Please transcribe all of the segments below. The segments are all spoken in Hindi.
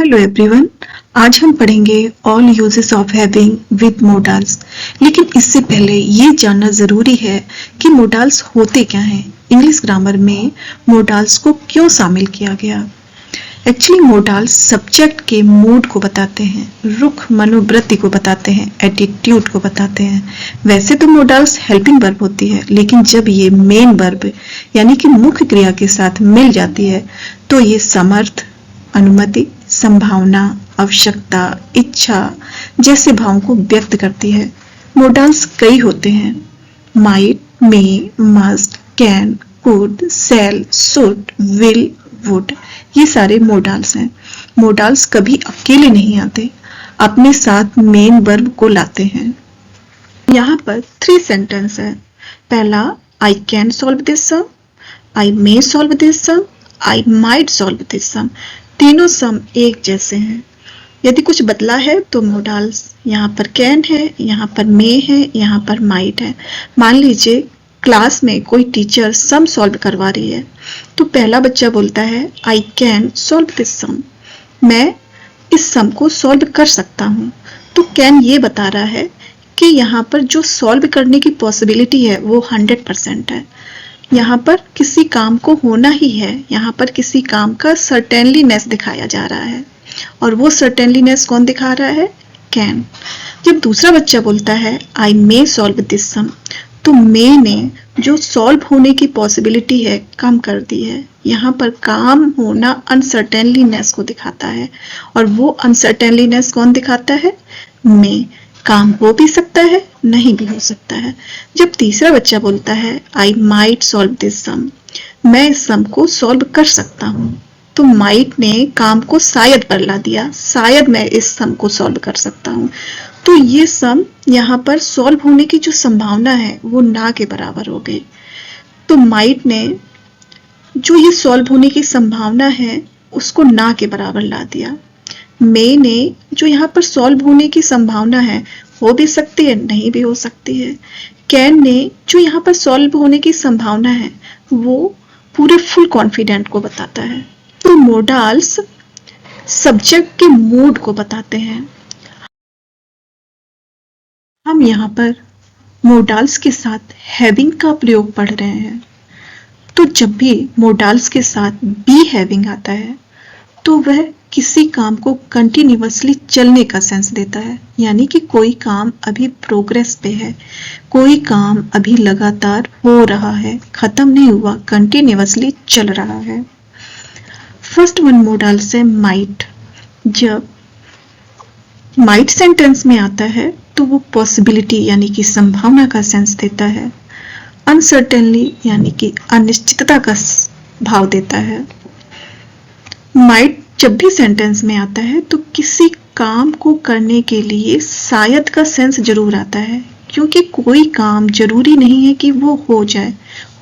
Hello everyone. आज हम पढ़ेंगे all uses of having with modals. लेकिन इससे पहले ये जानना ज़रूरी है कि मोडाल्स होते क्या हैं। इंग्लिश ग्रामर में मोडाल्स को क्यों शामिल किया गया। एक्चुअली मोडाल्स सब्जेक्ट के मूड को बताते हैं, रुख मनोवृत्ति को बताते हैं, एटीट्यूड को बताते हैं। वैसे तो मोडाल्स हेल्पिंग वर्ब होती है, लेकिन जब ये मेन वर्ब यानी कि मुख्य क्रिया के साथ मिल जाती है तो ये समर्थ, अनुमति, संभावना, आवश्यकता, इच्छा जैसे भावों को व्यक्त करती है। मोडाल्स कई होते हैं, might, may, must, can, could, shall, should, will, would. ये सारे मोडाल्स हैं। मोडाल्स कभी अकेले नहीं आते, अपने साथ मेन वर्ब को लाते हैं। यहाँ पर 3 सेंटेंस है। पहला, I can solve this sum, I may solve this sum, I might solve this sum. तीनों सम एक जैसे हैं। यदि कुछ बदला है तो मोडाल्स यहाँ पर कैन है, यहाँ पर मे है, यहाँ पर माइट है। मान लीजिए क्लास में कोई टीचर सम सॉल्व करवा रही है तो पहला बच्चा बोलता है आई कैन सॉल्व दिस सम, मैं इस सम को सॉल्व कर सकता हूँ। तो कैन ये बता रहा है कि यहाँ पर जो सॉल्व करने की पॉसिबिलिटी है वो 100% है। यहाँ पर किसी काम को होना ही है, यहाँ पर किसी काम का सर्टेनलीनेस दिखाया जा रहा है। और वो सर्टेनलीनेस कौन दिखा रहा है? कैन। जब दूसरा बच्चा बोलता है आई मे सॉल्व दिस सम, तो मे ने जो सॉल्व होने की पॉसिबिलिटी है कम कर दी है। यहाँ पर काम होना अनसर्टेनलीनेस को दिखाता है, और वो अनसर्टेनलीनेस कौन दिखाता है? मे। काम हो भी सकता है, नहीं भी हो सकता है। जब तीसरा बच्चा बोलता है आई माइट सॉल्व दिस सम, मैं इस सम को सॉल्व कर सकता हूँ, तो माइट ने काम को शायद पर ला दिया, शायद मैं इस सम को सॉल्व कर सकता हूँ। तो ये सम यहाँ पर सॉल्व होने की जो संभावना है वो ना के बराबर हो गई। तो माइट ने जो ये सॉल्व होने की संभावना है उसको ना के बराबर ला दिया। मे ने जो यहाँ पर सॉल्व होने की संभावना है हो भी सकती है, नहीं भी हो सकती है। कैन ने जो यहाँ पर सॉल्व होने की संभावना है वो पूरे फुल कॉन्फिडेंट को बताता है। तो मोडाल्स सब्जेक्ट के मूड को बताते हैं। हम यहाँ पर मोडाल्स के साथ हैविंग का प्रयोग पढ़ रहे हैं। तो जब भी मोडाल्स के साथ बी हैविंग आता है तो वह किसी काम को कंटिन्यूअसली चलने का सेंस देता है, यानी कि कोई काम अभी प्रोग्रेस पे है, कोई काम अभी लगातार हो रहा है, खत्म नहीं हुआ, कंटिन्यूअसली चल रहा है। फर्स्ट वन मोडाल से माइट। जब माइट सेंटेंस में आता है तो वो पॉसिबिलिटी यानी कि संभावना का सेंस देता है। अनसर्टेनली यानी कि अनिश्चितता का भाव देता है। माइट जब भी सेंटेंस में आता है तो किसी काम को करने के लिए शायद का सेंस जरूर आता है, क्योंकि कोई काम जरूरी नहीं है कि वो हो जाए,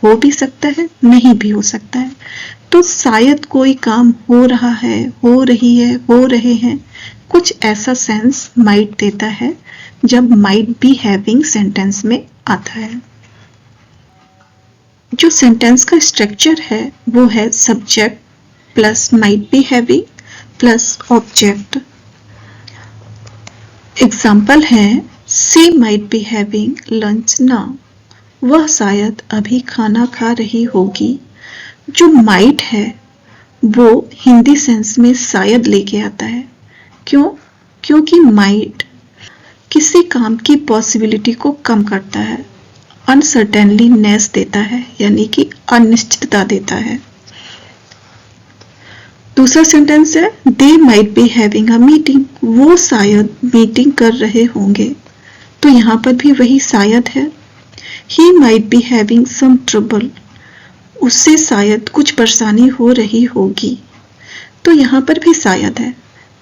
हो भी सकता है, नहीं भी हो सकता है। तो शायद कोई काम हो रहा है, हो रही है, हो रहे हैं, कुछ ऐसा सेंस माइट देता है जब माइट बी हैविंग सेंटेंस में आता है। जो सेंटेंस का स्ट्रक्चर है वो है subject plus might be having plus object. Example है she might be having lunch now, वह शायद अभी खाना खा रही होगी। जो माइट है वो हिंदी सेंस में शायद लेके आता है। क्यों? क्योंकि माइट किसी काम की पॉसिबिलिटी को कम करता है, अनसर्टेनलीनेस देता है, यानी कि अनिश्चितता देता है। दूसरा सेंटेंस है they might be having a meeting, वो शायद मीटिंग कर रहे होंगे। तो यहाँ पर भी वही शायद है। He might be having some trouble, उससे शायद कुछ परेशानी हो रही होगी। तो यहाँ पर भी शायद है,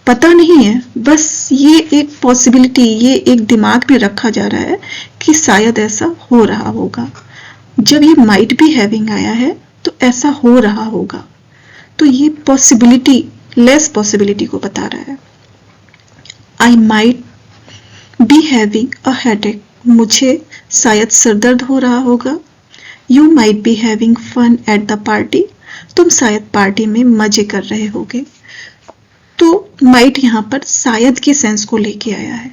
पता नहीं है, बस ये एक पॉसिबिलिटी, ये एक दिमाग में रखा जा रहा है कि शायद ऐसा हो रहा होगा। जब ये माइट बी हैविंग आया है तो ऐसा हो रहा होगा, तो ये पॉसिबिलिटी, लेस पॉसिबिलिटी को बता रहा है। I might be having a headache, मुझे शायद सरदर्द हो रहा होगा। You might be having fun at the party, तुम शायद पार्टी में मजे कर रहे होगे। तो माइट यहाँ पर शायद के सेंस को लेके आया है,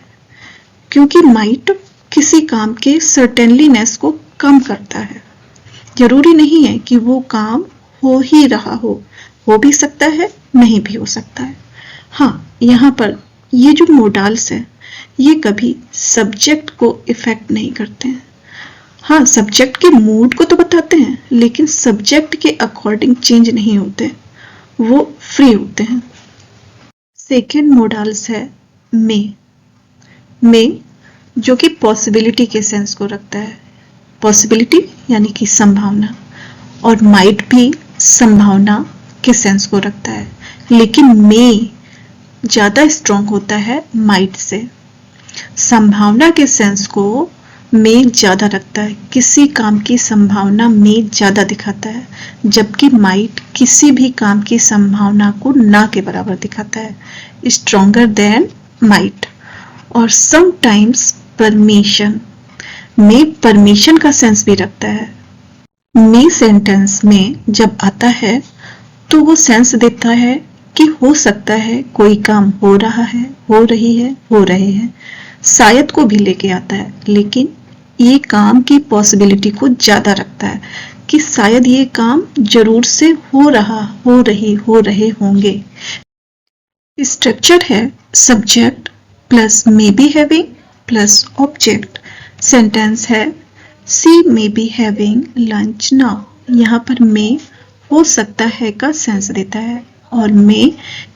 क्योंकि माइट किसी काम के सर्टेनलीनेस को कम करता है। जरूरी नहीं है कि वो काम हो ही रहा हो भी सकता है, नहीं भी हो सकता है। हाँ, यहाँ पर ये जो मोडाल्स है ये कभी सब्जेक्ट को इफेक्ट नहीं करते हैं। हाँ, सब्जेक्ट के मूड को तो बताते हैं, लेकिन सब्जेक्ट के अकॉर्डिंग चेंज नहीं होते, वो फ्री होते हैं। सेकेंड मोडाल्स है मे जो कि पॉसिबिलिटी के सेंस को रखता है। पॉसिबिलिटी यानी कि संभावना, और माइट भी संभावना के सेंस को रखता है, लेकिन मे ज्यादा स्ट्रॉन्ग होता है माइट से। संभावना के सेंस को मे ज्यादा रखता है, किसी काम की संभावना मे ज्यादा दिखाता है, जबकि माइट किसी भी काम की संभावना को ना के बराबर दिखाता है, स्ट्रॉन्गर देन माइट। और समटाइम्स परमिशन, मे परमिशन का सेंस भी रखता है। मे सेंटेंस में जब आता है तो वो सेंस देता है कि हो सकता है कोई काम हो रहा है, हो रही है, हो रहे हैं। शायद को भी लेके आता है, लेकिन ये काम की पॉसिबिलिटी को ज्यादा रखता है कि शायद ये काम जरूर से हो रहा, हो रही, हो रहे होंगे। स्ट्रक्चर है subject plus may be having plus object. Sentence है she may be having lunch now. यहाँ पर मे हो सकता है का सेंस देता है, और मे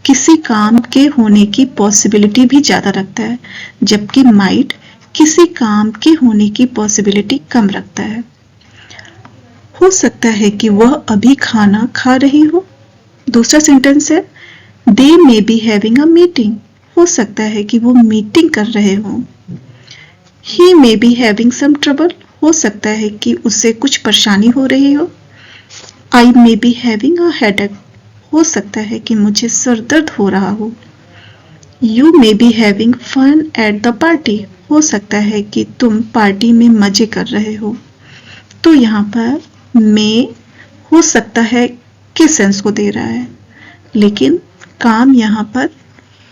किसी काम के होने की पॉसिबिलिटी भी ज्यादा रखता है, जबकि माइट किसी काम के होने की पॉसिबिलिटी कम रखता है। हो सकता है कि वह अभी खाना खा रही हो। दूसरा सेंटेंस है they may be having a meeting. हो सकता है कि वो मीटिंग कर रहे हो। He may be having some trouble. हो सकता है कि उसे कुछ परेशानी हो रही हो। I may be having a headache. हो सकता है कि मुझे सर दर्द हो रहा हो। You may be having fun at the party. हो सकता है कि तुम पार्टी में मजे कर रहे हो। तो यहाँ पर मे हो सकता है किस सेंस को दे रहा है, लेकिन काम यहाँ पर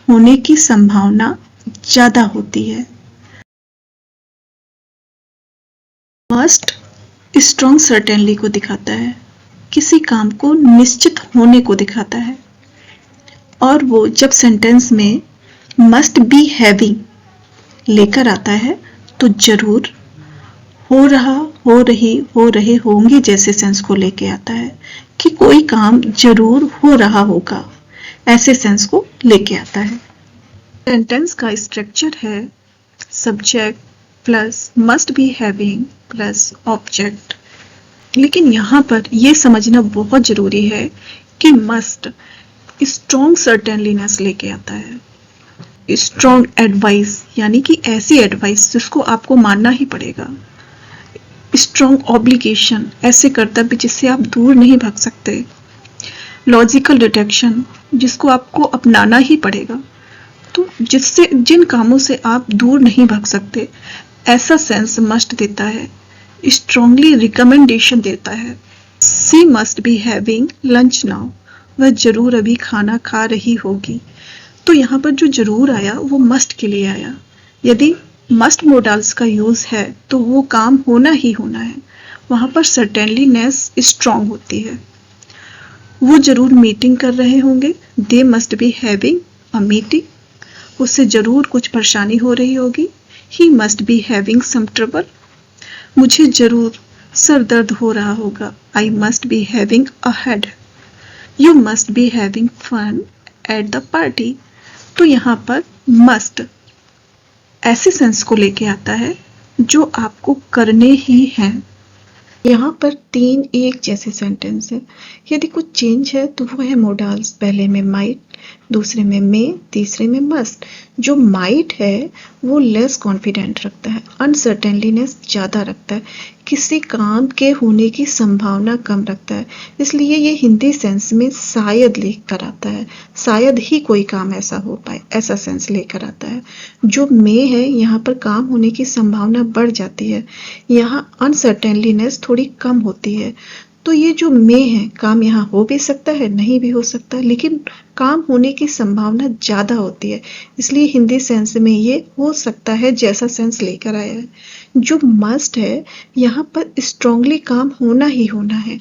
होने की संभावना ज्यादा होती है। मस्ट स्ट्रॉन्ग सर्टेनली को दिखाता है, किसी काम को निश्चित होने को दिखाता है, और वो जब सेंटेंस में मस्ट बी हैविंग लेकर आता है तो जरूर, हो रहा, हो रही, हो रहे होंगे जैसे सेंस को लेके आता है, कि कोई काम जरूर हो रहा होगा, ऐसे सेंस को लेके आता है। सेंटेंस का स्ट्रक्चर है subject plus must be having plus object. लेकिन यहाँ पर यह समझना बहुत जरूरी है कि मस्ट स्ट्रॉन्ग सर्टेनलीनेस लेके आता है। स्ट्रॉन्ग एडवाइस यानी कि ऐसी एडवाइस जिसको आपको मानना ही पड़ेगा। स्ट्रॉन्ग ऑब्लिगेशन, ऐसे कर्तव्य जिससे आप दूर नहीं भाग सकते। लॉजिकल डिटेक्शन, जिसको आपको अपनाना ही पड़ेगा, तो जिससे जिन कामों से आप दूर नहीं भाग सकते, ऐसा सेंस मस्ट देता है। स्ट्रांगली रिकमेंडेशन देता है। She must be having lunch now. वह जरूर अभी खाना खा रही होगी। तो यहाँ पर जो जरूर आया वो मस्ट के लिए आया। यदि मस्ट मोडाल्स का यूज है तो वो काम होना ही होना है, वहां पर सर्टेनलीनेस स्ट्रांग होती है। वो जरूर मीटिंग कर रहे होंगे। They must be having a meeting. उससे जरूर कुछ परेशानी हो रही होगी। He must be having some trouble. मुझे जरूर सर दर्द हो रहा होगा। I must be having a head. You must be having fun at the party. तो यहाँ पर मस्ट ऐसे सेंस को लेके आता है जो आपको करने ही हैं। यहाँ पर 3 एक जैसे सेंटेंस है। यदि कुछ चेंज है तो वो है मोडाल्स। पहले में माइट, दूसरे में मे, तीसरे में मस्ट। जो माइट है वो लेस कॉन्फिडेंट रखता है, अनसर्टेनलीनेस ज्यादा रखता है, किसी काम के होने की संभावना कम रखता है। इसलिए ये हिंदी सेंस में शायद लेकर आता है, शायद ही कोई काम ऐसा हो पाए, ऐसा सेंस लेकर आता है। जो मे है यहाँ पर काम होने की संभावना बढ़ जाती है, यहाँ अनसर्टेनलीनेस थोड़ी कम होती है। तो ये जो मे है, काम यहाँ हो भी सकता है, नहीं भी हो सकता, लेकिन काम होने की संभावना ज़्यादा होती है, इसलिए हिंदी सेंस में ये हो सकता है जैसा सेंस लेकर आया है। जो मस्ट है, यहाँ पर स्ट्रांगली काम होना ही होना है।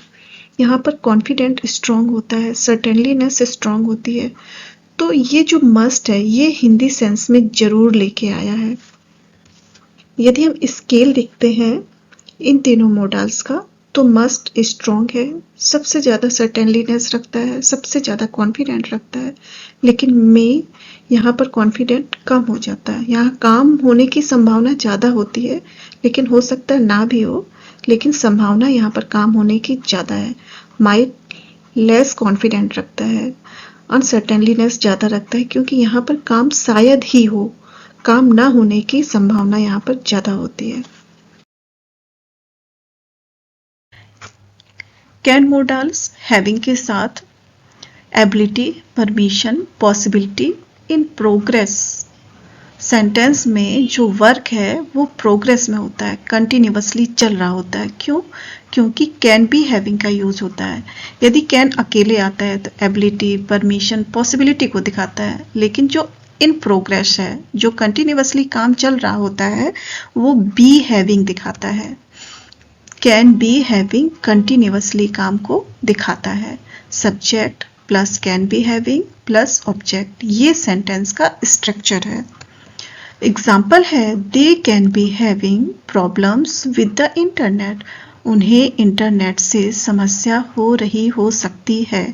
यहाँ पर कॉन्फिडेंट स्ट्रांग होता है, सर्टेनलीनेस स्ट्रांग होती है। तो ये जो मस्ट है, ये हिंदी सेंस में जरूर लेके आया है। यदि हम स्केल देखते हैं इन तीनों मॉडल्स का, तो मस्ट स्ट्रांग है, सबसे ज़्यादा सर्टेनलीनेस रखता है, सबसे ज़्यादा कॉन्फिडेंट रखता है। लेकिन मे यहाँ पर कॉन्फिडेंट कम हो जाता है, यहाँ काम होने की संभावना ज़्यादा होती है, लेकिन हो सकता है ना भी हो, लेकिन संभावना यहाँ पर काम होने की ज़्यादा है। माइट लेस कॉन्फिडेंट रखता है, अनसर्टेनलीनेस ज़्यादा रखता है, क्योंकि यहाँ पर काम शायद ही हो, काम ना होने की संभावना यहाँ पर ज़्यादा होती है। कैन मॉडल्स हैविंग के साथ ability, permission, possibility, in progress. Sentence में जो वर्क है वो प्रोग्रेस में होता है, कंटिन्यूअसली चल रहा होता है। क्यों? क्योंकि कैन बी हैविंग का यूज होता है। यदि कैन अकेले आता है तो एबिलिटी, परमिशन, पॉसिबिलिटी को दिखाता है, लेकिन जो इन प्रोग्रेस है, जो कंटिन्यूअसली काम चल रहा होता है, वो बी हैविंग दिखाता है। कैन बी हैविंग कंटिन्यूअसली काम को दिखाता है। Subject plus can be having plus object, ये सेंटेंस का स्ट्रक्चर है। एग्जाम्पल है, they can be having problems with the internet. उन्हें इंटरनेट से समस्या हो रही हो सकती है।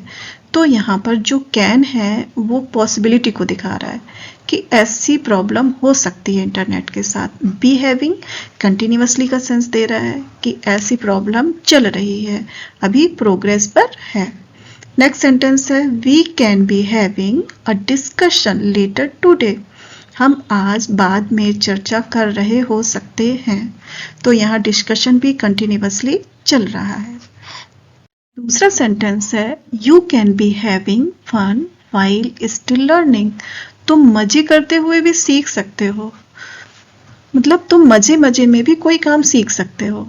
तो यहाँ पर जो कैन है वो पॉसिबिलिटी को दिखा रहा है कि ऐसी प्रॉब्लम हो सकती है इंटरनेट के साथ। बी हैविंग कंटिन्यूअसली का सेंस दे रहा है कि ऐसी प्रॉब्लम चल रही है, अभी प्रोग्रेस पर है। नेक्स्ट सेंटेंस है, we can be having a discussion later today. हम आज बाद में चर्चा कर रहे हो सकते हैं। तो यहाँ डिस्कशन भी कंटिन्यूअसली चल रहा है। दूसरा सेंटेंस है, you can be having fun while still learning. तुम मजे करते हुए भी सीख सकते हो, मतलब तुम मजे मजे में भी कोई काम सीख सकते हो।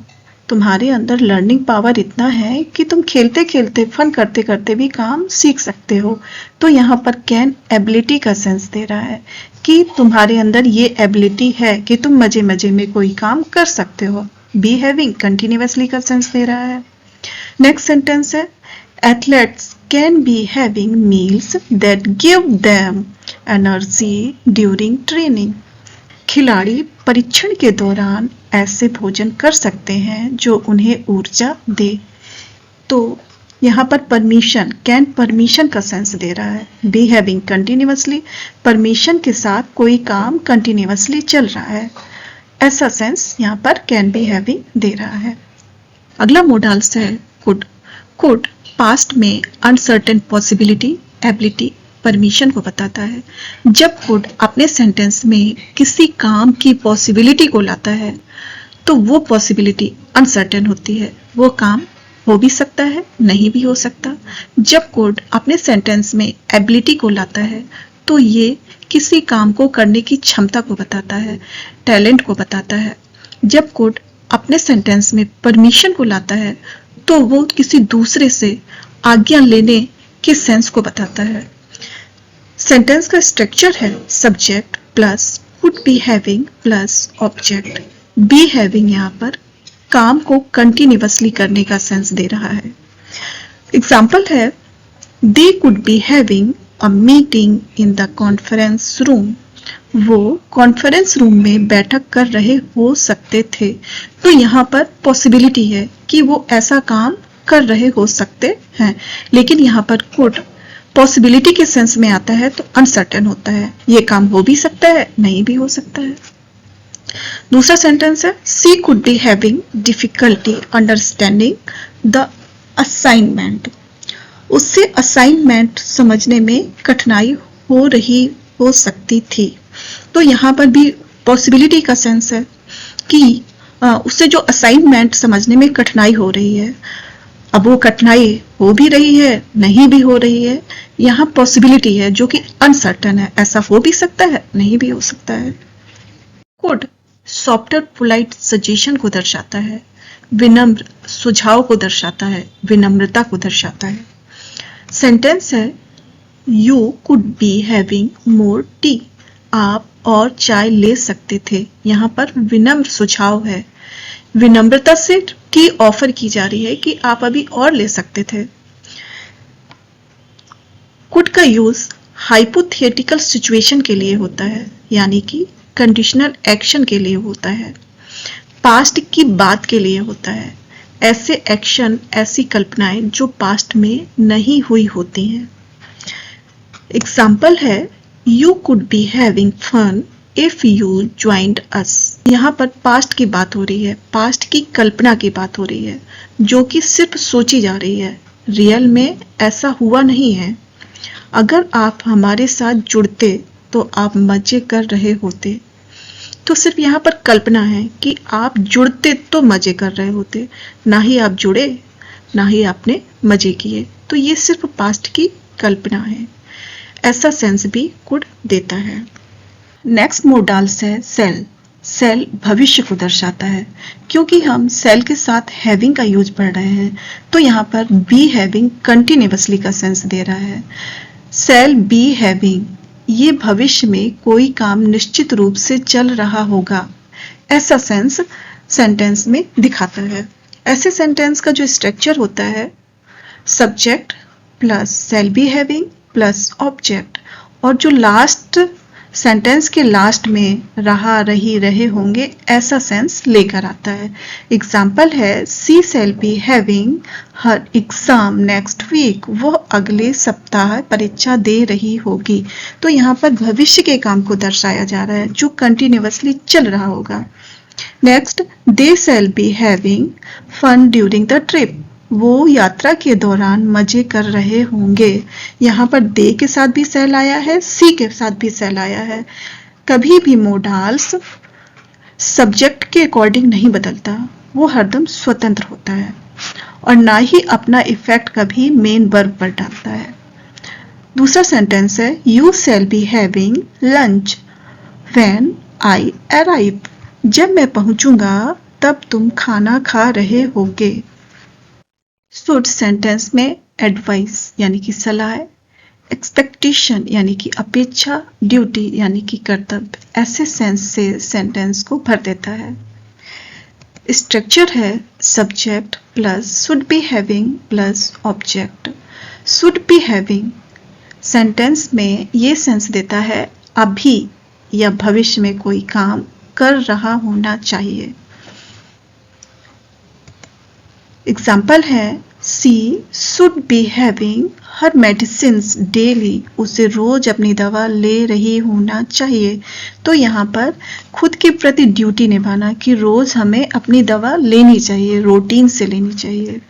तुम्हारे अंदर लर्निंग पावर इतना है कि तुम खेलते खेलते, फन करते करते भी काम सीख सकते हो। तो यहाँ पर कैन एबिलिटी का सेंस दे रहा है कि तुम्हारे अंदर ये एबिलिटी है कि तुम मजे मजे में कोई काम कर सकते हो। बी हैविंग कंटिन्यूअसली का सेंस दे रहा है। नेक्स्ट सेंटेंस है, athletes can be having meals that give them energy during training. खिलाड़ी परीक्षण के दौरान ऐसे भोजन कर सकते हैं जो उन्हें ऊर्जा दे। तो यहाँ पर परमिशन, कैन परमिशन का सेंस दे रहा है। बी हैविंग कंटिन्यूअसली, परमिशन के साथ कोई काम कंटिन्यूअसली चल रहा है, ऐसा सेंस यहाँ पर कैन बी हैविंग दे रहा है। अगला मोडाल्स है कुड। कुड पास्ट में अनसर्टेन पॉसिबिलिटी, एबिलिटी, परमिशन को बताता है। जब कुड अपने सेंटेंस में किसी काम की पॉसिबिलिटी को लाता है तो वो पॉसिबिलिटी अनसर्टेन होती है, वो काम हो भी सकता है, नहीं भी हो सकता। जब कुड अपने सेंटेंस में एबिलिटी को लाता है तो ये किसी काम को करने की क्षमता को बताता है, टैलेंट को बताता है। जब कुड अपने सेंटेंस में परमिशन को लाता है तो वो किसी दूसरे से आज्ञा लेने के सेंस को बताता है। सेंटेंस का स्ट्रक्चर है subject plus would be having plus object. Be having यहाँ पर काम को कंटिन्यूअसली करने का सेंस दे रहा है। एग्जाम्पल है, they could be having a meeting in the conference room. वो कॉन्फ्रेंस रूम में बैठक कर रहे हो सकते थे। तो यहाँ पर पॉसिबिलिटी है कि वो ऐसा काम कर रहे हो सकते हैं, लेकिन यहाँ पर कुड पॉसिबिलिटी के सेंस में आता है तो अनसर्टेन होता है, ये काम हो भी सकता है, नहीं भी हो सकता है। दूसरा सेंटेंस है, she could be having difficulty understanding the assignment. उससे असाइनमेंट समझने में कठिनाई हो रही हो सकती थी। तो यहाँ पर भी पॉसिबिलिटी का सेंस है कि उससे जो असाइनमेंट समझने में कठिनाई हो रही है, अब वो कठिनाई हो भी रही है, नहीं भी हो रही है। यहाँ पॉसिबिलिटी है जो कि अनसर्टन है, ऐसा हो भी सकता है, नहीं भी हो सकता है। कुड सॉफ्ट और पोलाइट सजेशन को दर्शाता है। विनम्र सुझाव को दर्शाता है, विनम्रता को दर्शाता है। सेंटेंस है you could be having more tea, आप और चाय ले सकते थे। यहाँ पर विनम्र सुझाव है, विनम्रता से टी ऑफर की जा रही है कि आप अभी और ले सकते थे। कुड का यूज हाइपोथेटिकल सिचुएशन के लिए होता है, यानी कि कंडीशनल एक्शन के लिए होता है, पास्ट की बात के लिए होता है, ऐसे एक्शन, ऐसी कल्पनाएं जो पास्ट में नहीं हुई होती हैं। एग्जाम्पल है you could be having fun if you joined us. यहाँ पर पास्ट की बात हो रही है, पास्ट की कल्पना की बात हो रही है, जो कि सिर्फ सोची जा रही है, रियल में ऐसा हुआ नहीं है। अगर आप हमारे साथ जुड़ते तो आप मजे कर रहे होते। तो सिर्फ यहाँ पर कल्पना है कि आप जुड़ते तो मजे कर रहे होते, ना ही आप जुड़े, ना ही आपने मजे किए। तो ये सिर्फ पास्ट की कल्पना है। ऐसा सेंस भी कुड देता है। नेक्स्ट मोडाल्स है सेल। सेल भविष्य को दर्शाता है। क्योंकि हम सेल के साथ हैविंग का यूज पढ़ रहे हैं, तो यहाँ पर बी हैविंग कंटिन्यूअसली का सेंस दे रहा है। सेल बी हैविंग, ये भविष्य में कोई काम निश्चित रूप से चल रहा होगा, ऐसा सेंस सेंटेंस में दिखाता है। ऐसे सेंटेंस का जो स्ट्रक्चर होता है, subject plus shall be having plus object, और जो लास्ट सेंटेंस के लास्ट में रहा, रही, रहे होंगे, ऐसा सेंस लेकर आता है। एग्जाम्पल है she shall be having her exam next week, वह अगले सप्ताह परीक्षा दे रही होगी। तो यहाँ पर भविष्य के काम को दर्शाया जा रहा है जो कंटिन्यूअसली चल रहा होगा। Next, they shall be having fun during the trip, वो यात्रा के दौरान मजे कर रहे होंगे। यहाँ पर दे के साथ भी सेल आया है, सी के साथ भी सेल आया है। कभी भी मोडाल्स सब्जेक्ट के अकॉर्डिंग नहीं बदलता, वो हरदम स्वतंत्र होता है और ना ही अपना इफेक्ट कभी मेन वर्ब पर डालता है। दूसरा सेंटेंस है you shall be having lunch when I arrive, जब मैं पहुंचूंगा तब तुम खाना खा रहे होगे। शुड सेंटेंस में एडवाइस यानी कि सलाह, एक्सपेक्टेशन यानी कि अपेक्षा, ड्यूटी यानी कि कर्तव्य, ऐसे सेंस से सेंटेंस को भर देता है। स्ट्रक्चर है subject plus should be having plus object. Should be having sentence में ये सेंस देता है अभी या भविष्य में कोई काम कर रहा होना चाहिए। एग्जाम्पल है she should be having her medicines daily, उसे रोज अपनी दवा ले रही होना चाहिए। तो यहाँ पर खुद के प्रति ड्यूटी निभाना कि रोज हमें अपनी दवा लेनी चाहिए, रूटीन से लेनी चाहिए।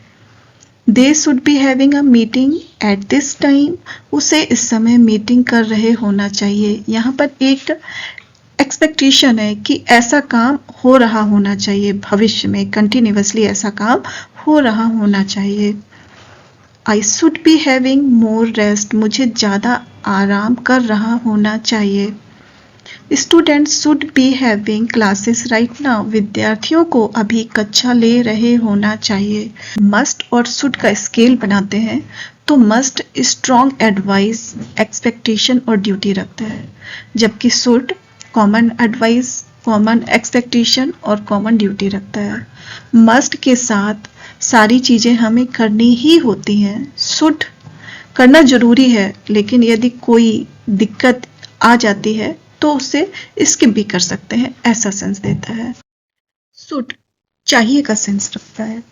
They should be having a meeting at this time, उसे इस समय मीटिंग कर रहे होना चाहिए। यहाँ पर एक एक्सपेक्टेशन है कि ऐसा काम हो रहा होना चाहिए, भविष्य में कंटिन्यूअसली ऐसा काम हो रहा होना चाहिए। I should be having more rest, मुझे ज़्यादा आराम कर रहा होना चाहिए। Students should be having classes right now, विद्यार्थियों को अभी कक्षा ले रहे होना चाहिए। मस्ट और शुड का स्केल बनाते हैं तो मस्ट स्ट्रॉन्ग एडवाइस, एक्सपेक्टेशन और ड्यूटी रखता है, जबकि should common advice, common expectation और कॉमन ड्यूटी रखता है। मस्ट के साथ सारी चीजें हमें करनी ही होती हैं। शुड करना जरूरी है, लेकिन यदि कोई दिक्कत आ जाती है तो उसे स्किप भी कर सकते हैं, ऐसा सेंस देता है। शुड चाहिए का सेंस रखता है।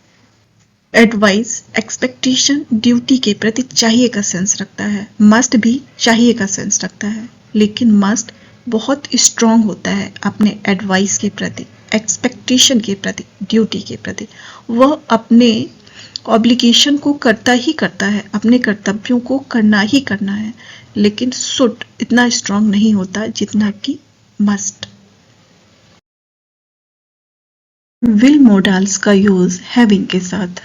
एडवाइस, एक्सपेक्टेशन, ड्यूटी के प्रति चाहिए का सेंस रखता है। मस्ट भी चाहिए का सेंस रखता है, लेकिन मस्ट बहुत स्ट्रॉन्ग होता है अपने एडवाइस के प्रति, एक्सपेक्टेशन के प्रति, ड्यूटी के प्रति। वह अपने ऑब्लिगेशन को करता ही करता है, अपने कर्तव्यों को करना ही करना है, लेकिन शुड इतना स्ट्रॉन्ग नहीं होता जितना कि मस्ट। विल मोडाल्स का यूज हैविंग के साथ।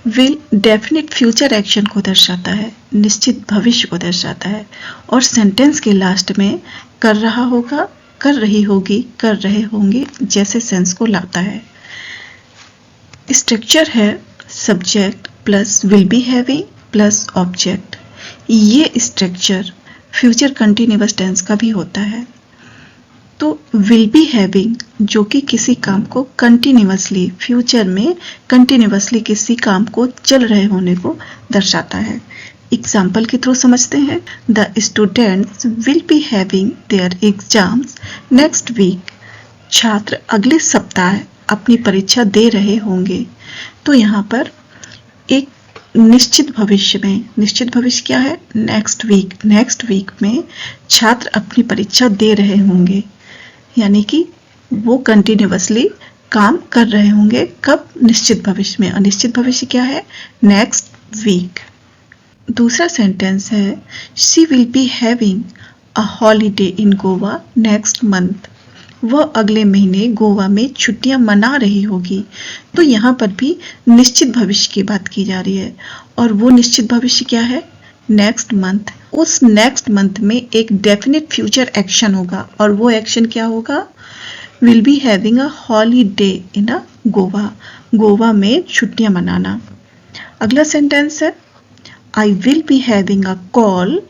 विल डेफिनेट फ्यूचर एक्शन को दर्शाता है, निश्चित भविष्य को दर्शाता है, और सेंटेंस के लास्ट में कर रहा होगा, कर रही होगी, कर रहे होंगे जैसे सेंस को लाता है। स्ट्रक्चर है subject plus will be having plus object. ये स्ट्रक्चर फ्यूचर कंटिन्यूअस टेंस का भी होता है। तो विल बी हैविंग जो कि किसी काम को कंटिन्यूअसली, फ्यूचर में कंटिन्यूअसली किसी काम को चल रहे होने को दर्शाता है। एग्जाम्पल के थ्रू समझते हैं। The students will be having their exams next week. छात्र अगले सप्ताह अपनी परीक्षा दे रहे होंगे। तो यहाँ पर एक निश्चित भविष्य में, निश्चित भविष्य क्या है? Next week. नेक्स्ट वीक में छात्र अपनी परीक्षा दे रहे होंगे, यानी कि वो कंटिन्यूअसली काम कर रहे होंगे। कब? निश्चित भविष्य में। अनिश्चित भविष्य क्या है? Next week. दूसरा सेंटेंस है she will be having a holiday in Goa next month. वह अगले महीने गोवा में छुट्टियां मना रही होगी। तो यहाँ पर भी निश्चित भविष्य की बात की जा रही है, और वो निश्चित भविष्य क्या है? Next month. उस नेक्स्ट मंथ में एक डेफिनेट फ्यूचर एक्शन होगा, और वो एक्शन क्या होगा? Will be having a holiday in a Goa. Goa में छुट्टियां मनाना। अगला सेंटेंस है I will be having a call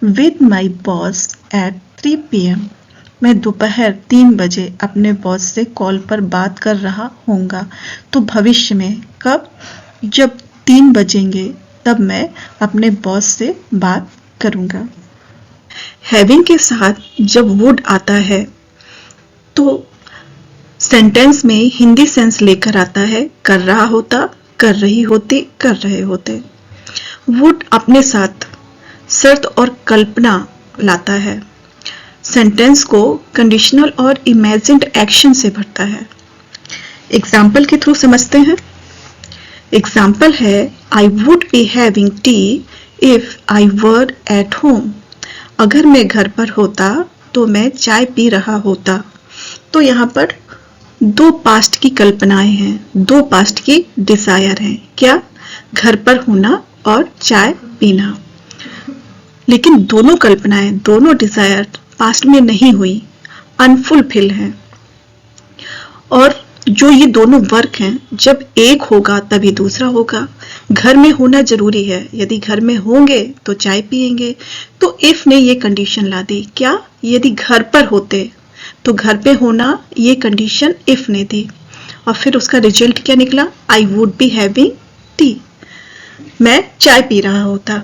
with my boss at 3 PM। मैं दोपहर 3 बजे अपने बॉस से कॉल पर बात कर रहा होऊंगा। तो भविष्य में कब? जब 3 बजेंगे तब मैं अपने बॉस से बात करूंगा। हैविंग के साथ जब वुड आता है तो सेंटेंस में हिंदी सेंस लेकर आता है कर रहा होता, कर रही होती, कर रहे होते। वुड अपने साथ शर्त और कल्पना लाता है। सेंटेंस को कंडीशनल और इमेजिन्ड एक्शन से भरता है। एग्जाम्पल के थ्रू समझते हैं। एग्जाम्पल है I would be having T if I were at home. अगर मैं घर पर होता तो मैं चाय पी रहा होता। तो यहाँ पर दो पास्ट की कल्पनाएं हैं, दो पास्ट की डिजायर हैं। क्या? घर पर होना और चाय पीना। लेकिन दोनों कल्पनाएं, दोनों डिजायर पास्ट में नहीं हुई, अनफुलफिल है। और जो ये दोनों वर्क हैं, जब एक होगा तभी दूसरा होगा। घर में होना जरूरी है, यदि घर में होंगे तो चाय पिएंगे। तो इफ ने ये कंडीशन ला दी। क्या? यदि घर पर होते तो घर पे होना, ये कंडीशन इफ ने दी, और फिर उसका रिजल्ट क्या निकला? I would be having T. मैं चाय पी रहा होता।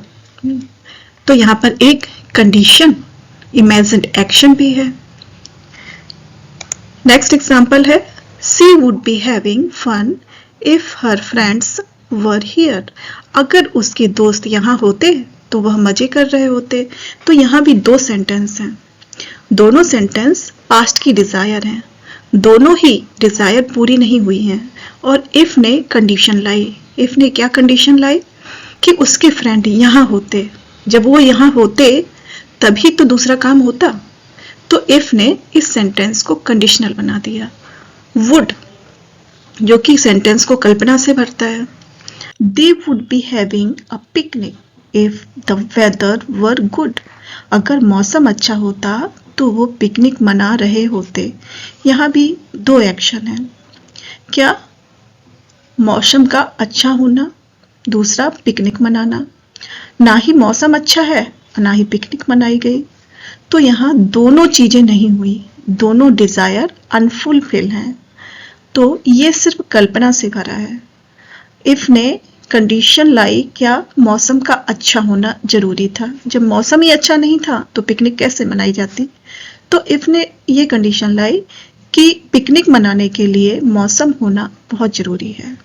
तो यहाँ पर एक कंडीशन, इमेजिन्ड एक्शन भी है। नेक्स्ट एग्जाम्पल है she would be having fun if her friends were here. अगर उसके दोस्त यहाँ होते तो वह मजे कर रहे होते। तो यहाँ भी दो सेंटेंस हैं। दोनों सेंटेंस पास्ट की डिजायर हैं। दोनों ही डिजायर पूरी नहीं हुई हैं, और इफ ने कंडीशन लाई। इफ ने क्या कंडीशन लाई? कि उसके फ्रेंड यहाँ होते। जब वो यहाँ होते तभी तो दूसरा काम होता। तो इफ ने इस सेंटेंस को कंडीशनल बना दिया। वुड जो कि सेंटेंस को कल्पना से भरता है। They would be having a picnic if the weather were good. अगर मौसम अच्छा होता तो वो पिकनिक मना रहे होते। यहाँ भी दो एक्शन है। क्या? मौसम का अच्छा होना, दूसरा पिकनिक मनाना। ना ही मौसम अच्छा है ना ही पिकनिक मनाई गई। तो यहाँ दोनों चीजें नहीं हुई, दोनों डिजायर अनफुलफिल हैं। तो ये सिर्फ कल्पना से भरा है। इफ ने कंडीशन लाई। क्या? मौसम का अच्छा होना जरूरी था। जब मौसम ही अच्छा नहीं था तो पिकनिक कैसे मनाई जाती? तो इफ ने ये कंडीशन लाई कि पिकनिक मनाने के लिए मौसम होना बहुत जरूरी है।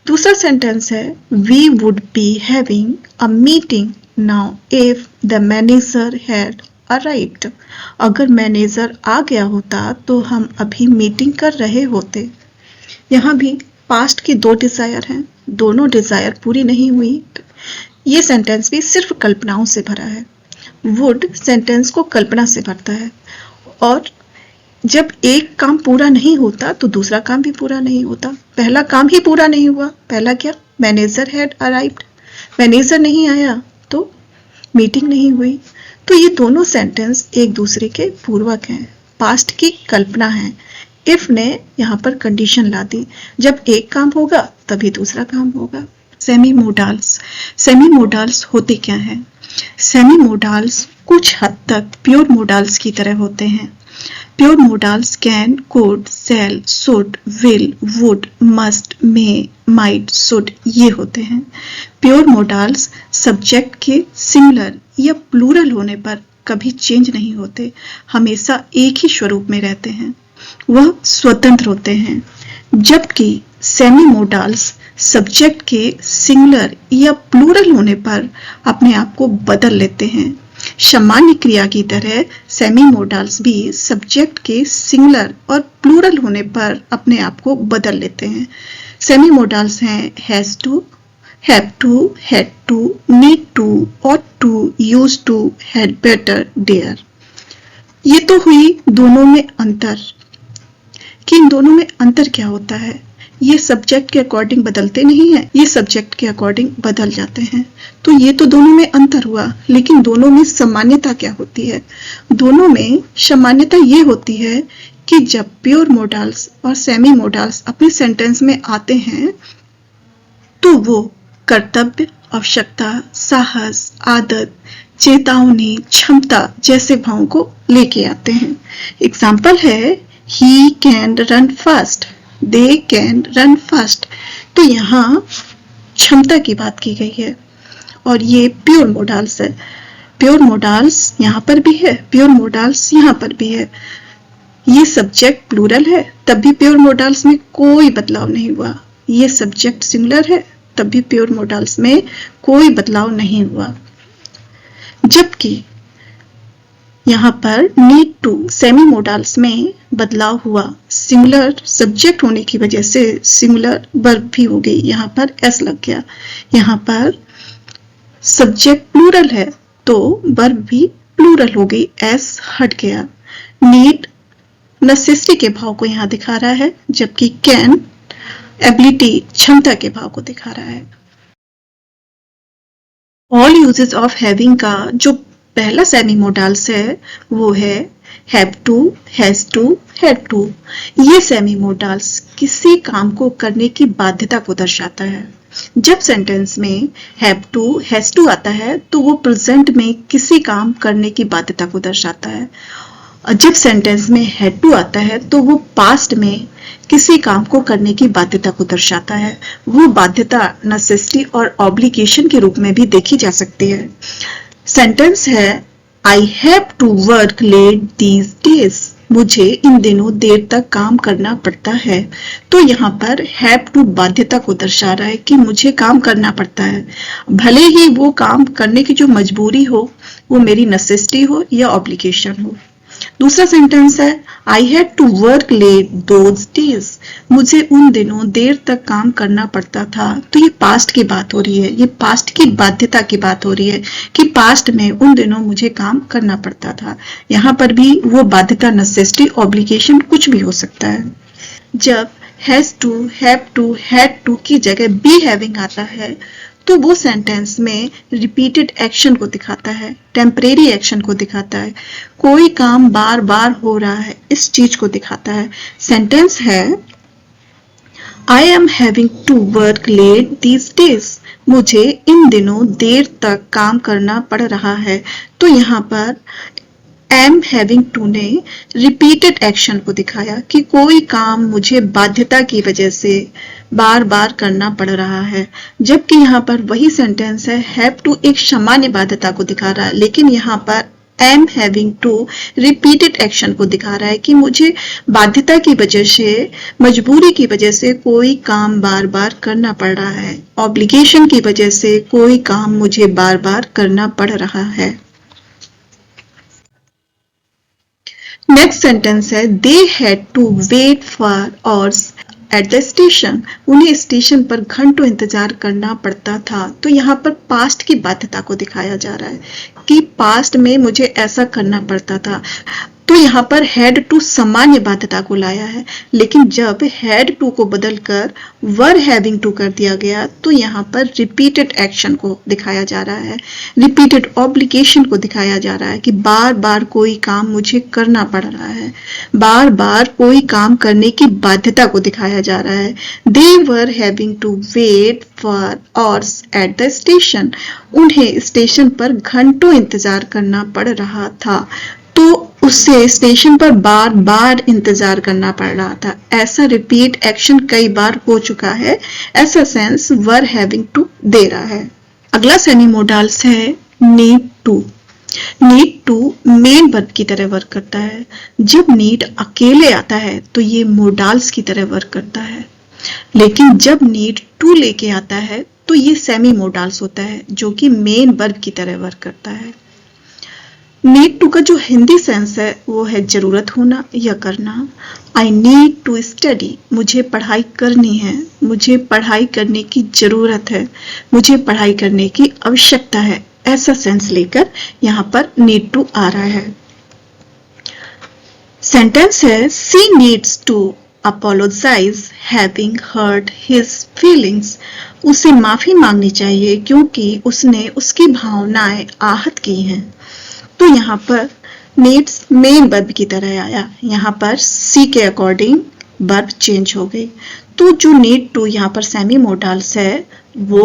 दूसरा सेंटेंस है we would be having a meeting now if the manager had arrived. अगर मैनेजर आ गया होता तो हम अभी मीटिंग कर रहे होते। यहाँ भी पास्ट की दो डिजायर हैं, दोनों डिजायर पूरी नहीं हुई। ये सेंटेंस भी सिर्फ कल्पनाओं से भरा है। वुड सेंटेंस को कल्पना से भरता है, और जब एक काम पूरा नहीं होता तो दूसरा काम भी पूरा नहीं होता। पहला काम ही पूरा नहीं हुआ। पहला क्या? Manager had arrived. मैनेजर नहीं आया तो मीटिंग नहीं हुई। तो ये दोनों सेंटेंस एक दूसरे के पूर्वक हैं, पास्ट की कल्पना है। इफ ने यहाँ पर कंडीशन ला दी, जब एक काम होगा तभी दूसरा काम होगा। सेमी मोडाल्स, सेमी मोडाल्स होते क्या हैं? सेमी मोडाल्स कुछ हद तक प्योर मोडाल्स की तरह होते हैं। Pure modals can, could, shall, should, will, would, must, may, might, should ये होते हैं। प्योर मोडाल्स सब्जेक्ट के सिंगुलर या प्लूरल होने पर कभी चेंज नहीं होते, हमेशा एक ही स्वरूप में रहते हैं, वह स्वतंत्र होते हैं। जबकि सेमी मोडाल्स सब्जेक्ट के सिंगुलर या प्लूरल होने पर अपने आप को बदल लेते हैं। सामान्य क्रिया की तरह सेमी मोडाल्स भी सब्जेक्ट के सिंगुलर और प्लूरल होने पर अपने आप को बदल लेते हैं। सेमी मोडाल्स हैं has to, have to, had to, need to, ought to, use to, had better, dare. ये तो हुई दोनों में अंतर कि इन दोनों में अंतर क्या होता है। ये सब्जेक्ट के अकॉर्डिंग बदलते नहीं हैं, ये सब्जेक्ट के अकॉर्डिंग बदल जाते हैं। तो ये तो दोनों में अंतर हुआ, लेकिन दोनों में सामान्यता क्या होती है? दोनों में सामान्यता ये होती है कि जब प्योर मोडाल्स और सेमी मोडाल्स अपने सेंटेंस में आते हैं तो वो कर्तव्य, आवश्यकता, साहस, आदत, चेतावनी, क्षमता जैसे भावों को लेके आते हैं। एग्जाम्पल है he can run fast, they can run fast. तो यहाँ क्षमता की बात की गई है और ये प्योर मोडाल्स है। प्योर मोडाल्स यहाँ पर भी है, प्योर मोडाल्स यहाँ पर भी है। ये सब्जेक्ट प्लूरल है तब भी प्योर मोडाल्स में कोई बदलाव नहीं हुआ। ये सब्जेक्ट सिंगुलर है तब भी प्योर मोडाल्स में कोई बदलाव नहीं हुआ। जबकि यहाँ पर नीड टू सेमी मोडाल्स में बदलाव हुआ। सिंगुलर सब्जेक्ट होने की वजह से सिंगुलर वर्ब भी हो गई, यहाँ पर एस लग गया। यहाँ पर सब्जेक्ट प्लूरल है तो वर्ब भी प्लूरल हो गई, एस हट गया। नीड नेसेसिटी के भाव को यहाँ दिखा रहा है, जबकि कैन एबिलिटी क्षमता के भाव को दिखा रहा है। ऑल यूजेस ऑफ हैविंग का जो पहला सेमी मोडाल्स है वो है have to, has to, had to. ये सेमी मोडाल्स किसी काम को करने की बाध्यता को दर्शाता है। जब सेंटेंस में हैव टू, हैज टू आता है तो वो प्रेजेंट में किसी काम करने की बाध्यता को दर्शाता है। और जब सेंटेंस में हैड टू आता है तो वो पास्ट में किसी काम को करने की बाध्यता को दर्शाता है। वो बाध्यता नेसेसिटी और ऑब्लिगेशन के रूप में भी देखी जा सकती है। सेंटेंस है I have to work late these days, मुझे इन दिनों देर तक काम करना पड़ता है। तो यहाँ पर हैव टू बाध्यता को दर्शा रहा है कि मुझे काम करना पड़ता है, भले ही वो काम करने की जो मजबूरी हो वो मेरी नेसेसिटी हो या ऑब्लिगेशन हो। दूसरा सेंटेंस है I had to work late those days, मुझे उन दिनों देर तक काम करना पड़ता था। तो ये पास्ट की बात हो रही है, ये पास्ट की बाध्यता की बात हो रही है कि पास्ट में उन दिनों मुझे काम करना पड़ता था। यहाँ पर भी वो बाध्यता नेसेसिटी ऑब्लिगेशन कुछ भी हो सकता है। जब has to, have to, had to की जगह बी हैविंग आता है तो वो सेंटेंस में रिपीटेड एक्शन को दिखाता है, टेम्परेरी एक्शन को दिखाता है, कोई काम बार बार हो रहा है इस चीज को दिखाता है। सेंटेंस है I am having to work late these days, मुझे इन दिनों देर तक काम करना पड़ रहा है। तो यहाँ पर एम हैविंग टू ने रिपीटेड एक्शन को दिखाया कि कोई काम मुझे बाध्यता की वजह से बार बार करना पड़ रहा है। जबकि यहाँ पर वही सेंटेंस है हैव टू एक सामान्य बाध्यता को दिखा रहा है, लेकिन यहाँ पर am having to repeated action को दिखा रहा है कि मुझे बाध्यता की वजह से, मजबूरी की वजह से कोई काम बार बार करना पड़ रहा है, ऑब्लिगेशन की वजह से कोई काम मुझे बार बार करना पड़ रहा है। नेक्स्ट सेंटेंस है they had to wait for hours at the station, उन्हें स्टेशन पर घंटों इंतजार करना पड़ता था। तो यहाँ पर पास्ट की बाध्यता को दिखाया जा रहा है कि पास्ट में मुझे ऐसा करना पड़ता था। तो यहाँ पर हैड टू सामान्य बाध्यता को लाया है, लेकिन जब हैड टू को बदलकर वर हैविंग टू कर दिया गया तो यहाँ पर रिपीटेड एक्शन को दिखाया जा रहा है, रिपीटेड ऑब्लिगेशन को दिखाया जा रहा है कि बार बार कोई काम मुझे करना पड़ रहा है, बार बार कोई काम करने की बाध्यता को दिखाया जा रहा है। They were having to wait for hours at the station, उन्हें स्टेशन पर घंटों इंतजार करना पड़ रहा था, तो उससे स्टेशन पर बार बार इंतजार करना पड़ रहा था। ऐसा रिपीट एक्शन कई बार हो चुका है, ऐसा सेंस वर हैविंग टू दे रहा है। अगला सेमी मोडाल्स है need to. Need to main verb की तरह वर्क करता है। जब नीड अकेले आता है तो ये मोडाल्स की तरह वर्क करता है, लेकिन जब नीड टू लेके आता है तो ये सेमी मोडाल्स होता है जो कि मेन वर्ब की तरह वर्क करता है। नीड टू का जो हिंदी सेंस है वो है जरूरत होना या करना। आई नीड टू स्टडी, मुझे पढ़ाई करनी है, मुझे पढ़ाई करने की जरूरत है, मुझे पढ़ाई करने की आवश्यकता है, ऐसा सेंस लेकर यहाँ पर नीड टू आ रहा है। सेंटेंस है she needs to apologize having hurt his feelings, उसे माफी मांगनी चाहिए क्योंकि उसने उसकी भावनाएं आहत की हैं। तो यहाँ पर नीड्स मेन वर्ब की तरह आया, यहाँ पर सी के अकॉर्डिंग वर्ब चेंज हो गई। तो जो नीड टू यहाँ पर सेमी मोडाल्स है वो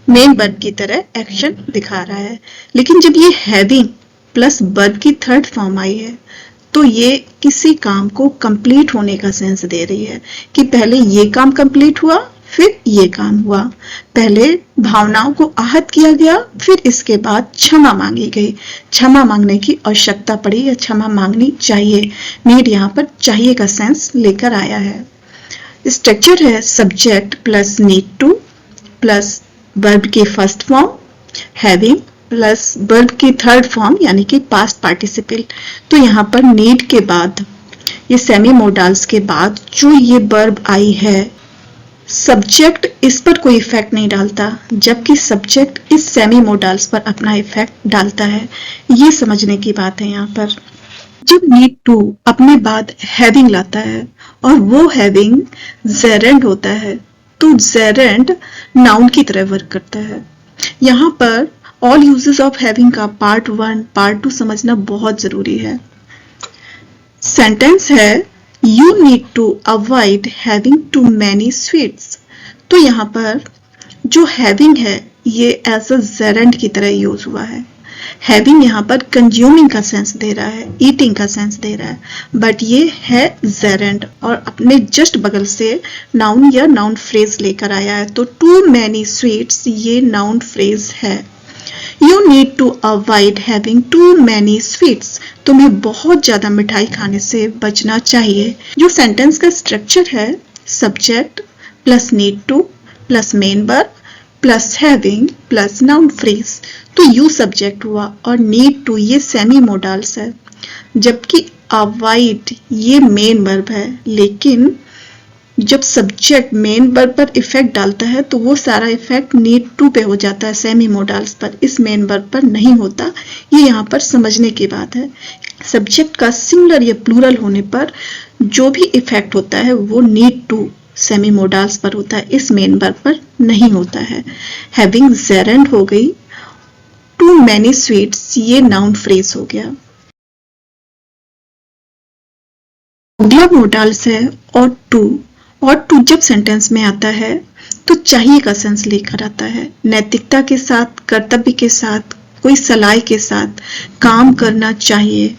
मेन वर्ब की तरह एक्शन दिखा रहा है, लेकिन जब ये हैविंग प्लस वर्ब की थर्ड फॉर्म आई है तो ये किसी काम को कंप्लीट होने का सेंस दे रही है कि पहले ये काम कंप्लीट हुआ फिर ये काम हुआ, पहले भावनाओं को आहत किया गया फिर इसके बाद क्षमा मांगी गई, क्षमा मांगने की आवश्यकता पड़ी या क्षमा मांगनी चाहिए। नीड यहाँ पर चाहिए का सेंस लेकर आया है। स्ट्रक्चर है subject plus need to plus verb की first form having plus verb की थर्ड फॉर्म यानी कि पास्ट पार्टिसिपल। तो यहाँ पर नीड के बाद ये सेमी मोडाल्स के बाद जो ये वर्ब आई है, सब्जेक्ट इस पर कोई इफेक्ट नहीं डालता, जबकि सब्जेक्ट इस सेमी मोडाल्स पर अपना इफेक्ट डालता है। ये समझने की बात है यहाँ पर। जब नीड टू अपने बाद हैविंग लाता है और वो हैविंग जेरेंड होता है तो जेरेंड नाउन की तरह वर्क करता है। यहाँ पर ऑल यूजेस ऑफ हैविंग का पार्ट 1 पार्ट 2 समझना बहुत जरूरी है। सेंटेंस है you need to avoid having too many sweets. तो यहाँ पर जो हैविंग है ये एज अ जेरेंड की तरह यूज हुआ है। हैविंग यहाँ पर कंज्यूमिंग का सेंस दे रहा है, ईटिंग का सेंस दे रहा है, बट ये है जेरेंड और अपने जस्ट बगल से नाउन या नाउन फ्रेज लेकर आया है। तो टू मैनी स्वीट्स ये नाउन फ्रेज है। You need to avoid having too many sweets. तुम्हें बहुत ज्यादा मिठाई खाने से बचना चाहिए। जो सेंटेंस का स्ट्रक्चर है subject plus need to plus main verb plus having plus noun phrase. तो यू सब्जेक्ट हुआ और नीड टू ये सेमी मोडाल्स है, जबकि अवॉइड ये मेन वर्ब है। लेकिन जब सब्जेक्ट मेन वर्ब पर इफेक्ट डालता है तो वो सारा इफेक्ट नीड टू पे हो जाता है सेमी मोडाल्स पर, इस मेन वर्ब पर नहीं होता। ये यहाँ पर समझने की बात है। सब्जेक्ट का सिंगुलर या प्लूरल होने पर जो भी इफेक्ट होता है वो नीड टू सेमी मोडाल्स पर होता है, इस मेन वर्ब पर नहीं होता है। हैविंग जेरेंड हो गई, टू मैनी स्वीट्स ये नाउन फ्रेज हो गया। अगला मोडाल्स है और टू जब सेंटेंस में आता है तो चाहिए का सेंस लेकर आता है। नैतिकता के साथ, कर्तव्य के साथ, कोई सलाह के साथ काम करना चाहिए।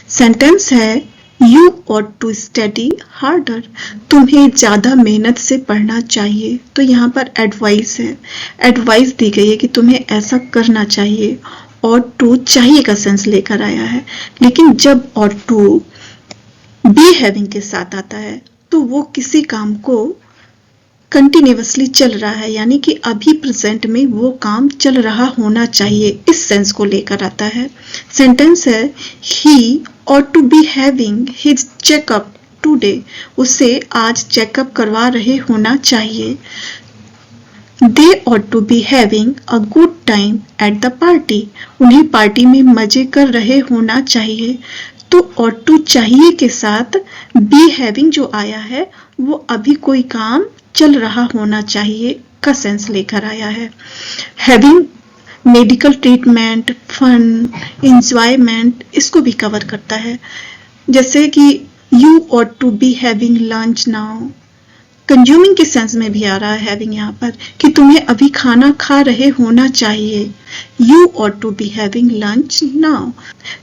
सेंटेंस है you ought to study harder, तुम्हें ज्यादा मेहनत से पढ़ना चाहिए। तो यहाँ पर एडवाइस है, एडवाइस दी गई है कि तुम्हें ऐसा करना चाहिए। ought टू चाहिए का सेंस लेकर आया है, लेकिन जब ought टू बी हैविंग के साथ आता है तो वो किसी काम को कंटिन्यूअसली चल रहा है, यानी कि अभी प्रेजेंट में वो काम चल रहा होना चाहिए, इस सेंस को लेकर आता है। सेंटेंस है he ought to be having his checkup today, उसे आज चेकअप करवा रहे होना चाहिए। They ought to be having a good time at the party, उन्हें पार्टी में मजे कर रहे होना चाहिए। तो ought to चाहिए के साथ be having जो आया है वो अभी कोई काम चल रहा होना चाहिए का सेंस लेकर आया है। having medical treatment, fun, enjoyment इसको भी कवर करता है। जैसे कि you ought to be having lunch now, consuming के सेंस में भी आ रहा है हैविंग यहाँ पर कि तुम्हें अभी खाना खा रहे होना चाहिए। You ought to be having lunch now।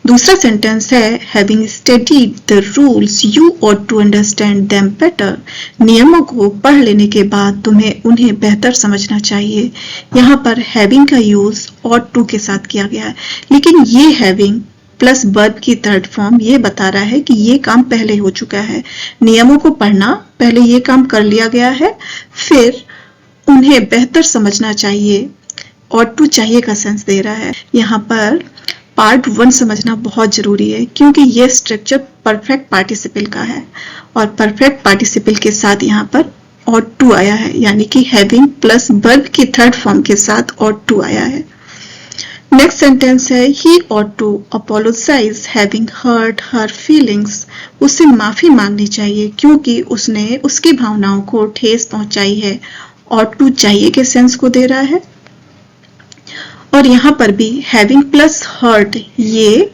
दूसरा सेंटेंस है having studied the rules you ought to understand them better। नियमों को पढ़ लेने के बाद तुम्हें उन्हें बेहतर समझना चाहिए। यहाँ पर having का यूज ought to के साथ किया गया है, लेकिन ये having प्लस वर्ब की थर्ड फॉर्म ये बता रहा है कि ये काम पहले हो चुका है। नियमों को पढ़ना पहले ये काम कर लिया गया है, फिर उन्हें बेहतर समझना चाहिए। और टू चाहिए का सेंस दे रहा है। यहाँ पर पार्ट 1 समझना बहुत जरूरी है क्योंकि ये स्ट्रक्चर परफेक्ट पार्टिसिपल का है और परफेक्ट पार्टिसिपल के साथ यहाँ पर ought to आया है, यानी कि हैविंग प्लस वर्ब की थर्ड फॉर्म के साथ ought to आया है। नेक्स्ट सेंटेंस है he ought to apologize having hurt her feelings। उसे माफी मांगनी चाहिए क्योंकि उसने उसकी भावनाओं को ठेस पहुंचाई है। ought to चाहिए के सेंस को दे रहा है और यहाँ पर भी having प्लस hurt ये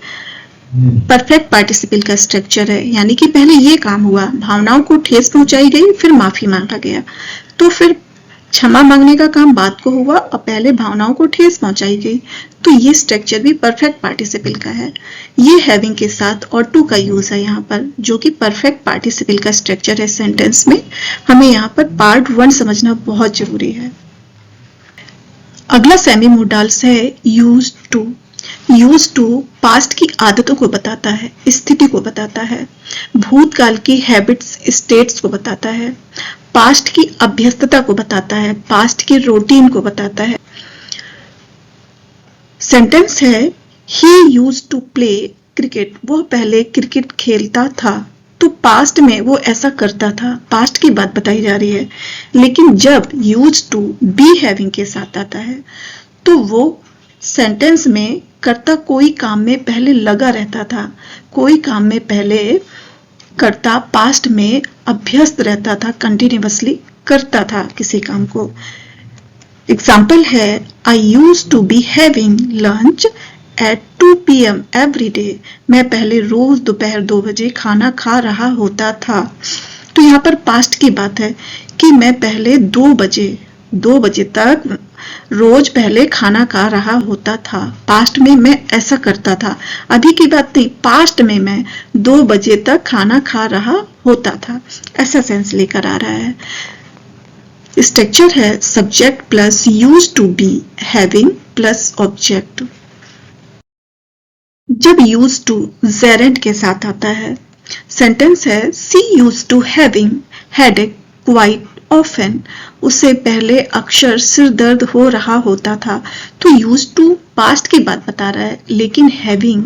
परफेक्ट पार्टिसिपल का स्ट्रक्चर है, यानी कि पहले ये काम हुआ, भावनाओं को ठेस पहुंचाई गई, फिर माफी मांगा गया, तो फिर क्षमा मांगने का काम बाद को हुआ और पहले भावनाओं को ठेस पहुंचाई गई। तो ये स्ट्रक्चर भी परफेक्ट पार्टिसिपल का है। ये हैविंग के साथ ought to का यूज है यहाँ पर, जो कि परफेक्ट पार्टिसिपल का स्ट्रक्चर है सेंटेंस में। हमें यहाँ पर पार्ट 1 समझना बहुत जरूरी है। अगला सेमी मोडाल्स है used to। Use to past की आदतों को बताता है, स्थिति को बताता है, भूतकाल की हैबिट्स स्टेट्स को बताता है, पास्ट की अभ्यस्तता को बताता है, पास्ट की रूटीन को बताता है। सेंटेंस है he used to play cricket। वह पहले क्रिकेट खेलता था, तो पास्ट में वो ऐसा करता था, पास्ट की बात बताई जा रही है। लेकिन जब used to be having के साथ आता है तो वो सेंटेंस में कर्ता कोई काम में पहले लगा रहता था, कोई काम में पहले कर्ता पास्ट में अभ्यस्त रहता था, कंटिन्यूअसली करता था किसी काम को। एग्जाम्पल है I used to be having lunch at 2 PM every day। मैं पहले रोज दोपहर 2 बजे खाना खा रहा होता था। तो यहाँ पर पास्ट की बात है कि मैं पहले 2 बजे तक रोज पहले खाना खा रहा होता था। पास्ट में मैं ऐसा करता था, अभी की बात नहीं, पास्ट में मैं 2 बजे तक खाना खा रहा होता था, ऐसा सेंस लेकर आ रहा है। स्ट्रक्चर है subject plus used to be, having plus object. जब यूज्ड टू जेरेंट के साथ आता है, सेंटेंस है she used to having headache quite often. उससे पहले अक्सर सिर दर्द हो रहा होता था। तो यूज्ड टू पास्ट की बात बता रहा है, लेकिन हैविंग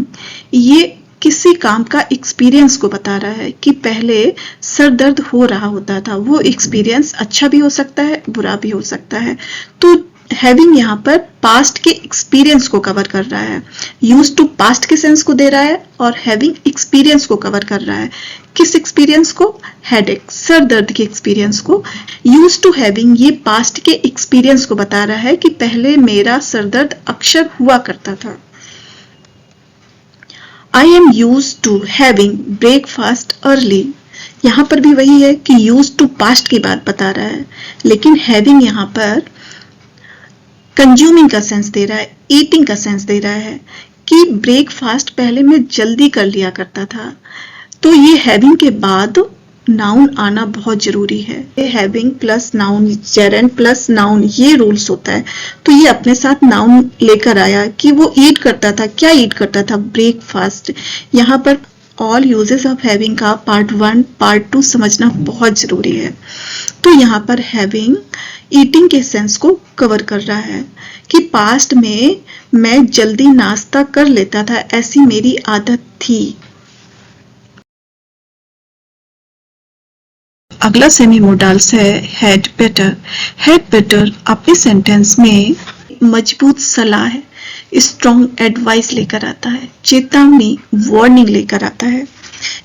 ये किसी काम का एक्सपीरियंस को बता रहा है कि पहले सर दर्द हो रहा होता था। वो एक्सपीरियंस अच्छा भी हो सकता है, बुरा भी हो सकता है। तो हैविंग यहाँ पर पास्ट के एक्सपीरियंस को कवर कर रहा है। यूज्ड टू पास्ट के सेंस को दे रहा है और हैविंग एक्सपीरियंस को कवर कर रहा है। किस एक्सपीरियंस को? हेडेक, सर दर्द के एक्सपीरियंस को। यूज्ड टू हैविंग ये पास्ट के एक्सपीरियंस को बता रहा है कि पहले मेरा सर दर्द अक्सर हुआ करता था। I am used to having breakfast early। यहाँ पर भी वही है कि used to past की बात बता रहा है, लेकिन having यहाँ पर कंज्यूमिंग का सेंस दे रहा है, ईटिंग का सेंस दे रहा है कि ब्रेकफास्ट पहले मैं जल्दी कर लिया करता था। तो ये हैविंग के बाद नाउन आना बहुत जरूरी है। ये having plus noun, Geraint plus noun, ये रूल्स होता है। तो ये अपने साथ नाउन लेकर आया कि वो ईट करता था। क्या ईट करता था? ब्रेकफास्ट। यहाँ पर ऑल यूजेस ऑफ हैविंग का पार्ट 1 पार्ट 2 समझना बहुत जरूरी है। तो यहाँ पर हैविंग ईटिंग के सेंस को कवर कर रहा है कि पास्ट में मैं जल्दी नाश्ता कर लेता था, ऐसी मेरी आदत थी। अगला सेमी मोडाल्स है हैड बेटर। हैड बेटर अपने सेंटेंस में मजबूत सलाह है स्ट्रॉन्ग एडवाइस लेकर आता है, चेतावनी, वार्निंग लेकर आता है।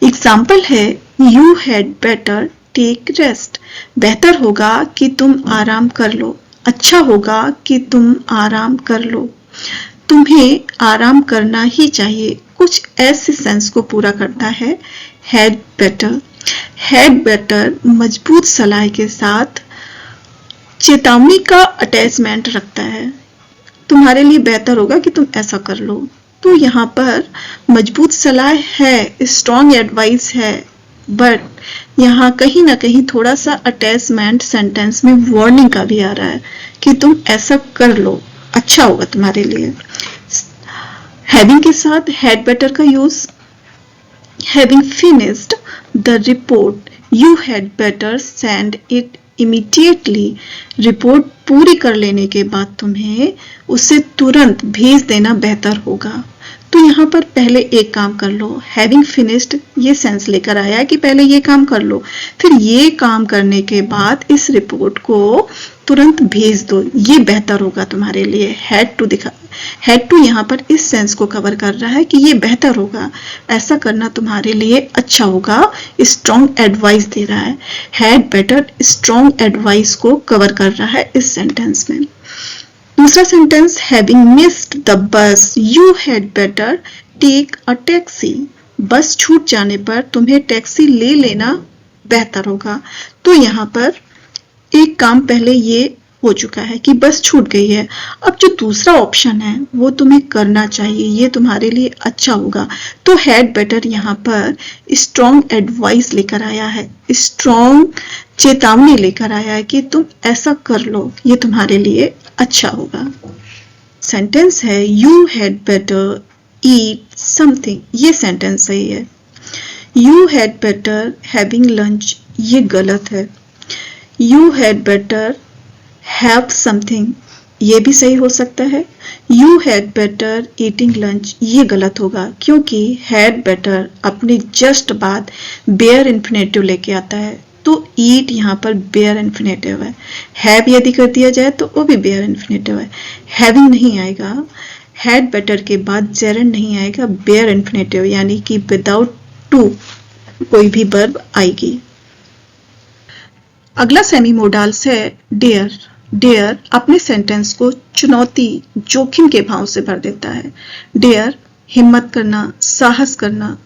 एग्जाम्पल है, you had better take rest, बेहतर होगा कि तुम आराम कर लो, अच्छा होगा कि तुम आराम कर लो, तुम्हें आराम करना ही चाहिए। कुछ ऐसे सेंस को पूरा करता है हैड बेटर। हैड बेटर मजबूत सलाह के साथ चेतावनी का अटैचमेंट रखता है, तुम्हारे लिए बेहतर होगा कि तुम ऐसा कर लो। तो यहाँ पर मजबूत सलाह है, स्ट्रॉन्ग एडवाइस है, बट यहाँ कहीं ना कहीं थोड़ा सा अटैचमेंट सेंटेंस में वार्निंग का भी आ रहा है कि तुम ऐसा कर लो, अच्छा होगा तुम्हारे लिए। हैविंग के साथ हैड बेटर का use, having finished the report you had better send it immediately, report पूरी कर लेने के बाद तुम्हें उसे तुरंत भेज देना बेहतर होगा। तो यहाँ पर पहले एक काम कर लो, हैविंग फिनिश्ड ये सेंस लेकर आया कि पहले ये काम कर लो, फिर ये काम करने के बाद इस रिपोर्ट को तुरंत भेज दो, ये बेहतर होगा तुम्हारे लिए। हैड टू यहाँ पर इस सेंस को कवर कर रहा है कि ये बेहतर होगा, ऐसा करना तुम्हारे लिए अच्छा होगा, स्ट्रॉन्ग एडवाइस दे रहा है। हैड बेटर स्ट्रॉन्ग एडवाइस को कवर कर रहा है इस सेंटेंस में। दूसरा sentence, having missed the bus you had better take a taxi, bus छूट जाने पर तुम्हें टैक्सी ले लेना बेहतर होगा। तो यहाँ पर एक काम पहले ये हो चुका है कि बस छूट गई है, अब जो दूसरा ऑप्शन है वो तुम्हें करना चाहिए, ये तुम्हारे लिए अच्छा होगा। तो हैड बेटर यहाँ पर स्ट्रॉन्ग एडवाइस लेकर आया है, स्ट्रॉन्ग चेतावनी लेकर आया है कि तुम ऐसा कर लो, ये तुम्हारे लिए अच्छा होगा। सेंटेंस है, you had better eat something, ये सेंटेंस सही है। You had better having lunch, ये गलत है। You had better have something, ये भी सही हो सकता है। You had better eating lunch, ये गलत होगा क्योंकि हैड बेटर अपने जस्ट बाद बेयर इन्फिनेटिव लेके आता है, तो ईट यहाँ पर बेयर इन्फिनेटिव है। हैव यदि कर दिया जाए तो वो भी बेयर इन्फिनेटिव है, हैविंग नहीं आएगा। हैड बेटर के बाद जेरंड नहीं आएगा, बेयर इन्फिनेटिव यानी कि विदाउट टू कोई भी वर्ब आएगी। अगला सेमी मोडाल्स है डेयर। डेयर अपने सेंटेंस को चुनौती, जोखिम के भाव से भर देता है। डेयर हिम्मत करना, साहस करना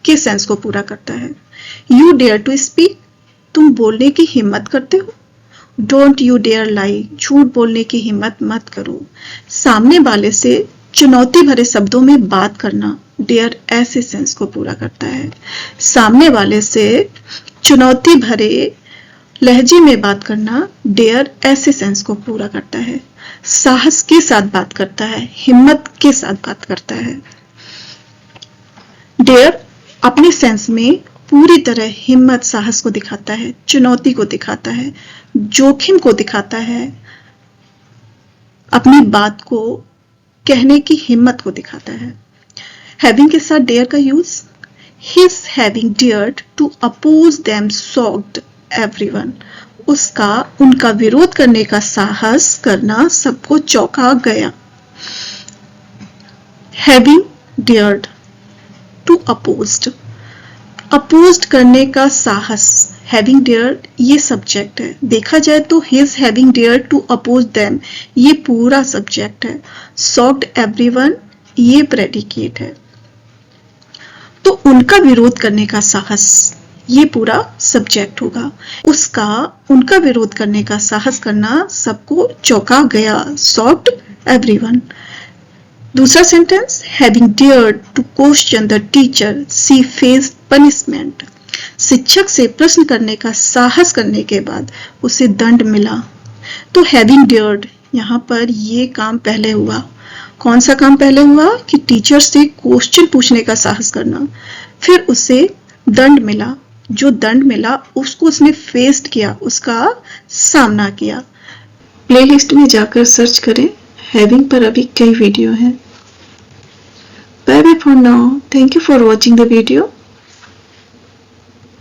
के सेंस को पूरा करता है। यू डेयर टू स्पीक, तुम बोलने की हिम्मत करते हो। डोंट यू डेयर लाई, झूठ बोलने की हिम्मत मत करो। सामने वाले से चुनौती भरे शब्दों में बात करना, डेयर ऐसे सेंस को पूरा करता है। सामने वाले से चुनौती भरे लहजे में बात करना, डेयर ऐसे सेंस को पूरा करता है। साहस के साथ बात करता है, हिम्मत के साथ बात करता है। डेयर अपने सेंस में पूरी तरह हिम्मत, साहस को दिखाता है, चुनौती को दिखाता है, जोखिम को दिखाता है, अपनी बात को कहने की हिम्मत को दिखाता है। हैविंग के साथ डेयर का use, his having dared to oppose them shocked everyone, उसका उनका विरोध करने का साहस करना सबको चौंका गया। Having dared to opposed, opposed करने का साहस, हैविंग डेयर्ड ये सब्जेक्ट है। देखा जाए तो his having dared to oppose them ये पूरा सब्जेक्ट है। शॉक्ड एवरीवन ये प्रेडिकेट है। तो उनका विरोध करने का साहस ये पूरा सब्जेक्ट होगा। उसका उनका विरोध करने का साहस करना सबको चौंका गया, शॉक्ड एवरीवन। दूसरा sentence, having dared to question the teacher she faced punishment, शिक्षक से प्रश्न करने का साहस करने के बाद उसे दंड मिला। तो हैविंग डेयर्ड यहाँ पर ये काम पहले हुआ। कौन सा काम पहले हुआ कि टीचर से क्वेश्चन पूछने का साहस करना, फिर उसे दंड मिला। जो दंड मिला उसको उसने फेस्ड किया, उसका सामना किया। प्लेलिस्ट में जाकर सर्च करें, हैविंग पर अभी कई वीडियो हैं। Bye bye for now, thank you for watching the video.